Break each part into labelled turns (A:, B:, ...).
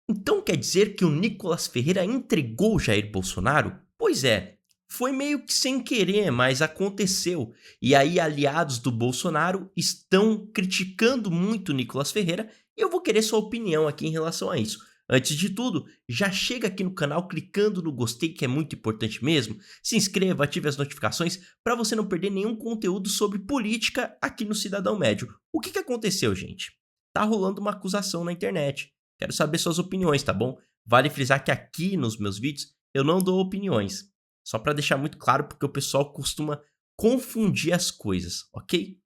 A: Então quer dizer que o Nicolas Ferreira entregou Jair Bolsonaro? Pois é, foi meio que sem querer, mas aconteceu. E aí aliados do Bolsonaro estão criticando muito o Nicolas Ferreira e eu vou querer sua opinião aqui em relação a isso. Antes de tudo, já chega aqui no canal clicando no gostei, que é muito importante mesmo. Se inscreva, ative as notificações para você não perder nenhum conteúdo sobre política aqui no Cidadão Médio. O que aconteceu, gente? Tá rolando uma acusação na internet. Quero saber suas opiniões, tá bom? Vale frisar que aqui nos meus vídeos eu não dou opiniões. Só para deixar muito claro, porque o pessoal costuma confundir as coisas, ok?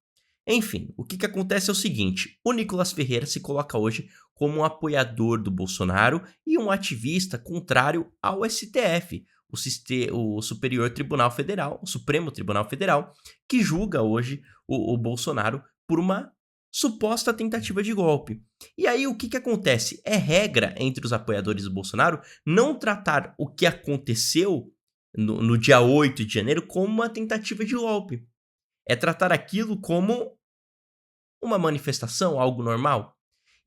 A: Enfim, o que acontece é o seguinte, o Nicolas Ferreira se coloca hoje como um apoiador do Bolsonaro e um ativista contrário ao STF, o Superior Tribunal Federal, o Supremo Tribunal Federal, que julga hoje o Bolsonaro por uma suposta tentativa de golpe. E aí o que acontece? É regra entre os apoiadores do Bolsonaro não tratar o que aconteceu no dia 8 de janeiro como uma tentativa de golpe. É tratar aquilo como uma manifestação, algo normal.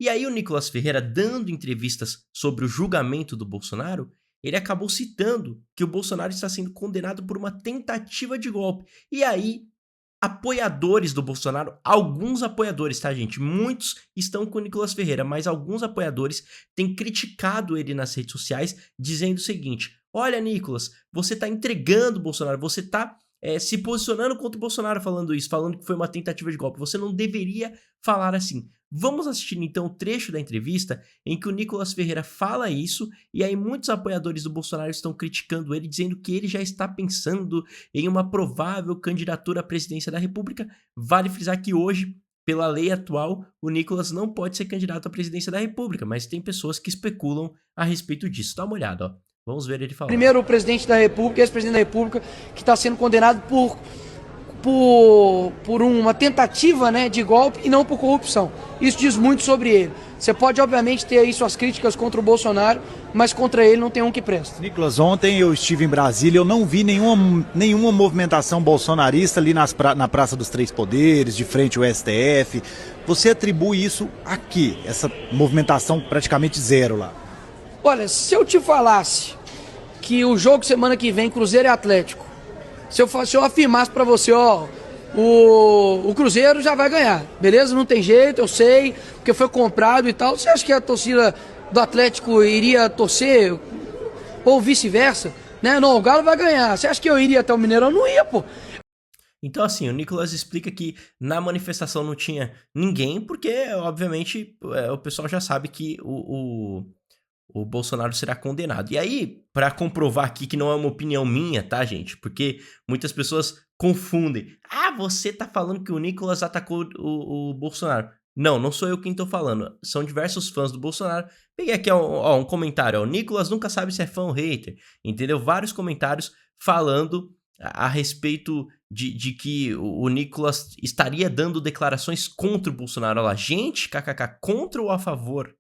A: E aí o Nicolas Ferreira, dando entrevistas sobre o julgamento do Bolsonaro, ele acabou citando que o Bolsonaro está sendo condenado por uma tentativa de golpe. E aí, apoiadores do Bolsonaro, alguns apoiadores, tá, gente? Muitos estão com o Nicolas Ferreira, mas alguns apoiadores têm criticado ele nas redes sociais, dizendo o seguinte: olha, Nicolas, você tá entregando o Bolsonaro, você tá se posicionando contra o Bolsonaro falando isso, falando que foi uma tentativa de golpe. Você não deveria falar assim. Vamos assistir então o trecho da entrevista em que o Nicolas Ferreira fala isso, e aí muitos apoiadores do Bolsonaro estão criticando ele, dizendo que ele já está pensando em uma provável candidatura à presidência da República. Vale frisar que hoje, pela lei atual, o Nicolas não pode ser candidato à presidência da República, mas tem pessoas que especulam a respeito disso. Dá uma olhada, ó. Vamos ver ele falar.
B: Primeiro, o presidente da República, ex-presidente da República, que está sendo condenado por uma tentativa, né, de golpe e não por corrupção. Isso diz muito sobre ele. Você pode, obviamente, ter aí suas críticas contra o Bolsonaro, mas contra ele não tem um que presta.
C: Nicolas, ontem eu estive em Brasília, eu não vi nenhuma movimentação bolsonarista ali na Praça dos Três Poderes, de frente ao STF. Você atribui isso a quê? Essa movimentação praticamente zero lá?
B: Olha, se eu te falasse que o jogo semana que vem, Cruzeiro e Atlético, se eu afirmasse pra você, ó, o Cruzeiro já vai ganhar, beleza? Não tem jeito, eu sei, porque foi comprado e tal. Você acha que a torcida do Atlético iria torcer ou vice-versa? Né? Não, o Galo vai ganhar. Você acha que eu iria até o Mineirão? Não ia, pô.
A: Então assim, o Nicolas explica que na manifestação não tinha ninguém, porque obviamente o pessoal já sabe que o Bolsonaro será condenado. E aí, para comprovar aqui que não é uma opinião minha, tá, gente? Porque muitas pessoas confundem. Ah, você tá falando que o Nicolas atacou o Bolsonaro. Não, não sou eu quem tô falando. São diversos fãs do Bolsonaro. Peguei aqui um comentário. O Nicolas nunca sabe se é fã ou hater. Entendeu? Vários comentários falando a respeito de que o Nicolas estaria dando declarações contra o Bolsonaro. Olha lá, gente, kkk, contra ou a favor?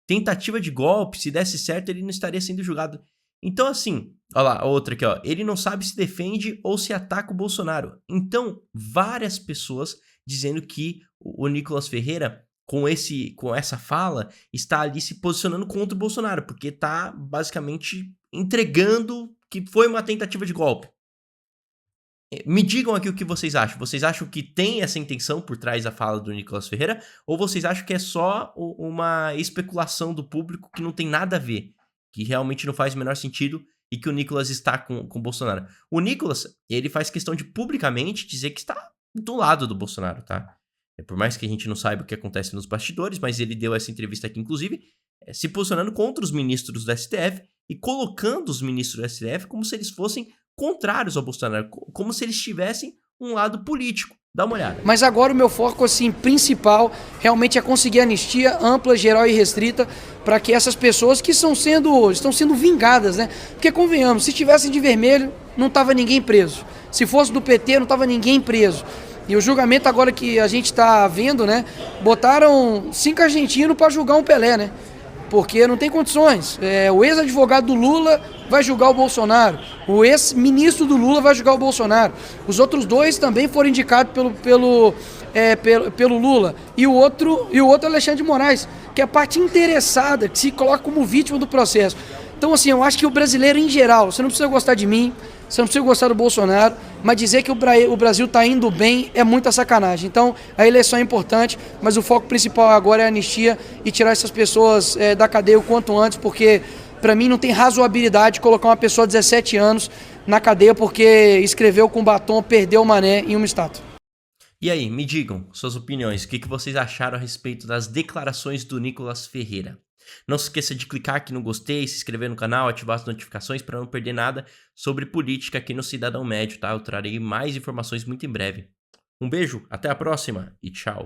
A: Tentativa de golpe, se desse certo, ele não estaria sendo julgado. Então, assim, olha lá, outra aqui, ó. Ele não sabe se defende ou se ataca o Bolsonaro. Então, várias pessoas dizendo que o Nicolas Ferreira, com essa fala, está ali se posicionando contra o Bolsonaro, porque está basicamente entregando que foi uma tentativa de golpe. Me digam aqui o que vocês acham. Vocês acham que tem essa intenção por trás da fala do Nicolas Ferreira? Ou vocês acham que é só uma especulação do público que não tem nada a ver? Que realmente não faz o menor sentido e que o Nicolas está com o Bolsonaro? O Nicolas, ele faz questão de publicamente dizer que está do lado do Bolsonaro, tá? Por mais que a gente não saiba o que acontece nos bastidores, mas ele deu essa entrevista aqui, inclusive, se posicionando contra os ministros do STF e colocando os ministros do STF como se eles fossem contrários ao Bolsonaro, como se eles tivessem um lado político. Dá uma olhada.
B: Mas agora o meu foco, assim, principal, realmente é conseguir anistia ampla, geral e restrita para que essas pessoas que estão sendo vingadas, né? Porque, convenhamos, se tivessem de vermelho, não estava ninguém preso. Se fosse do PT, não estava ninguém preso. E o julgamento agora que a gente está vendo, né? Botaram 5 argentinos para julgar um Pelé, né? Porque não tem condições. O ex-advogado do Lula vai julgar o Bolsonaro. O ex-ministro do Lula vai julgar o Bolsonaro. Os outros 2 também foram indicados pelo Lula. E o outro Alexandre de Moraes. que é a parte interessada, que se coloca como vítima do processo. Então, assim, eu acho que o brasileiro em geral, você não precisa gostar de mim, você não precisa gostar do Bolsonaro, mas dizer que o Brasil está indo bem é muita sacanagem. Então, a eleição é importante, mas o foco principal agora é a anistia e tirar essas pessoas da cadeia o quanto antes, porque, para mim, não tem razoabilidade colocar uma pessoa de 17 anos na cadeia porque escreveu com batom, perdeu o mané em uma estátua.
A: E aí, me digam suas opiniões, o que vocês acharam a respeito das declarações do Nicolas Ferreira. Não se esqueça de clicar aqui no gostei, se inscrever no canal, ativar as notificações para não perder nada sobre política aqui no Cidadão Médio, tá? Eu trarei mais informações muito em breve. Um beijo, até a próxima e tchau!